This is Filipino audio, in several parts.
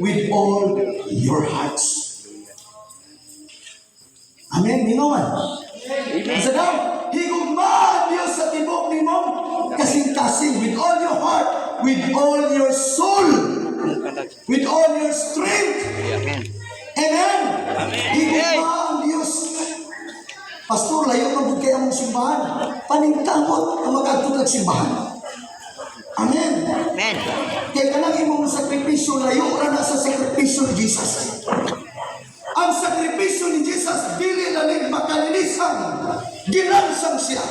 with all your hearts. Amen. Mingawan. Sa daw, higugmaan Diyos sa tibok ni mo, kasing-kasing with all your heart, with all your soul, with all your strength. Amen. Higugmaan Diyos. Pastor, layo na bugay ang simbahan. Paningkamot ang magagtulad simbahan. Amen. Amen. Kaya ka lang imong sakripisyo, layo na sa sakripisyo ni Jesus. Ang sakripisyo ni Jesus, dili na rin makalinisan. Ginansang siya.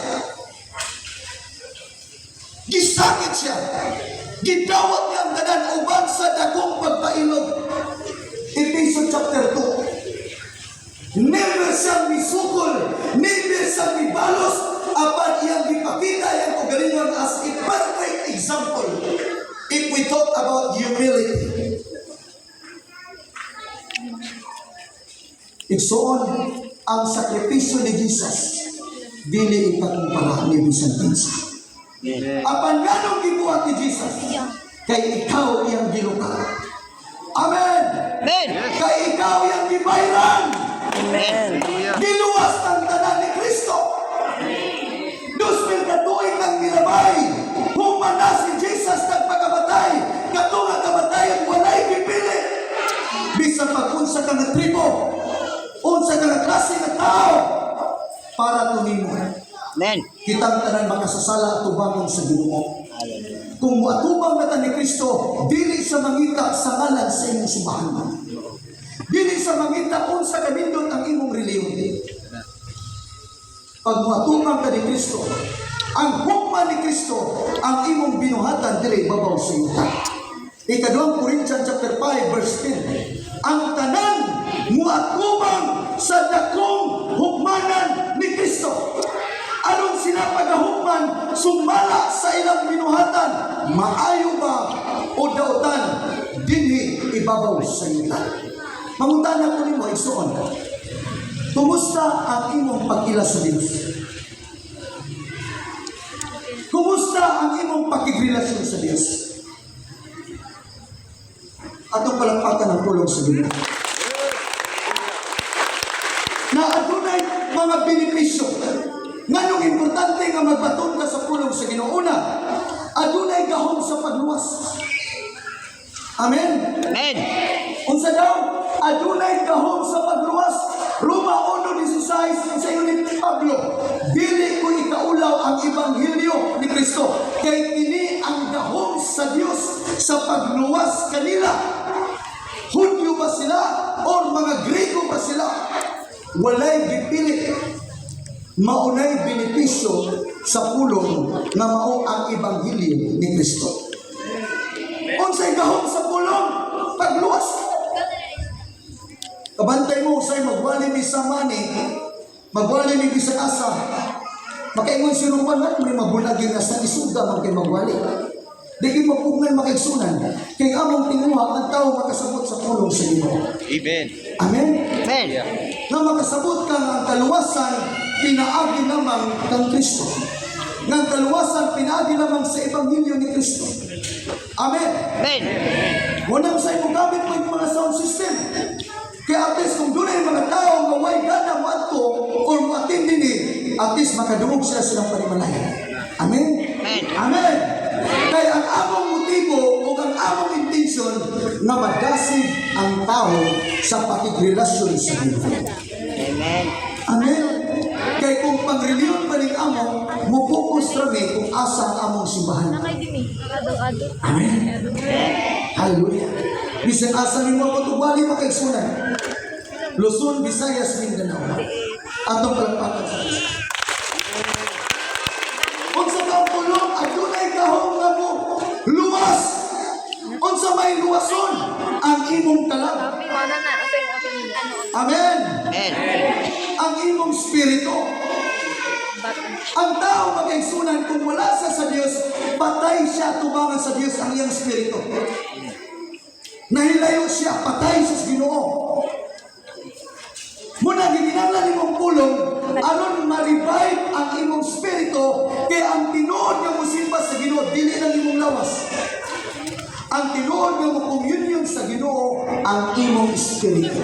Gisakit siya. Gidawat niya ang tanan uban sa dagong pagpailog. Ephesians chapter 2. Never siyang misukol, never siyang mibalos, apan iyang ipakita yung kagalingan as a perfect example. If we talk about humility. Igsoon, ang sakripisyo ni Jesus, dili ikakumpara ni Bizantinsa. Apan ganong gibuhat ni Jesus, kay ikaw iyang giluka. Amen! Amen. Kay ikaw iyang gibayran. Amen. Giluwas ang tanan ni Kristo. 2,000 katuig ang nilabay. Humana si Jesus nagpagamatay. Katong kamatayan walay pipili. Bisan pag-unsa ka nga tribo, unsa ka nga klase nga tao, para tumimo. Amen. Kitang tanan makasasala at tubangan sa Ginoo. Kung atubang na ni Kristo, dili sa mangita sa ngalan sa imong simbahan. Dili sa mangita unsa kanindot ang imong reliyon. Pag matubang ka ni Kristo, ang hukma ni Kristo, ang imong binuhatan dili babaw sa yuta. Ikaduhang Corinthians chapter 5 verse 10. Ang tanan muatubang sa dakong hukmanan ni Kristo. Anong sinapagahukman sumala sa ilang binuhatan, maayo ba o dautan dinhi ibabaw sa yuta. Mangutana ko nimo igsoon. Kumusta ang imong pagkila sa Dios? Kumusta ang imong pakigrelasyon sa Dios? Atong palakpakan ang tulong sa Ginoo. Na adunay mga benepisyo. Nganong importante nga magbaton ka sa pulong sa Ginoo. Una, adunay gahom sa pagluwas. Amen. Amen. Unsa daw? Adunay gahom sa pagluwas. Roma 1:16 sa iyo ni Pablo. Dili ko ikaulaw ang ebanghelyo ni Kristo. Kay kini ang gahom sa Dios sa pagluwas kanila. Hudyo ba sila o mga Grego ba sila? Walay gipili. Maunay benepisyo sa pulong na mao ang ebanghelyo ni Kristo. Unsay gahom sa pulong? Pagluwas. Kabantay mo usay magwali mi sa mani, magwali mi sa asa. Makaingon si Rupan na may mabulagi na sa isuga man kay magwali. Di kay mapugnan makaigsunan. Kay among tinguha ang tao makasabot sa pulong sa Ginoo. Amen. Amen. Amen. Na makasabot ka nga ang kaluwasan pinaagi lamang kang Kristo. Nga ang kaluwasan pinaagi lamang sa ebanghelyo ni Kristo. Amen. Amen. Muna sa imong gamit mo yung mga sound system. Kaya at least kung doon ay mga tao nga way gana mo ato or mo atin din at least makadungog sila silang panimalaya. Amen? Amen. Amen. Kaya ang among motibo o ang among intention na magasig ang tao sa pakigrelasyon sa Ginoo. Amen. Amen. Kaya kung pang-reliyon pa rin among, mupokus kami kung asa ang among simbahan. Amen. Hallelujah. Bisan asa ni mo pagkubali makaigsunan. Luzon, Visayas, Mindanao. Atong palakpakan sa Diyos. Unsa ka tulong, adunay gahom nga mo. Luwas. Unsa may luwason ang imong talam. Amen. Amen. Ang imong spirito. Ang tao magkaigsunan kung wala sa Diyos, patay siya tubangan sa Diyos ang iyang spirito. Nahilayo siya, patay siya sa Ginoo. Muna giginanglan imong pulong, aron ma-revive ang imong spirito, kaya ang tinuod nga musimba sa Ginoo dili lang imong lawas. Ang tinuod nga mo communion sa Ginoo ang imong espiritu.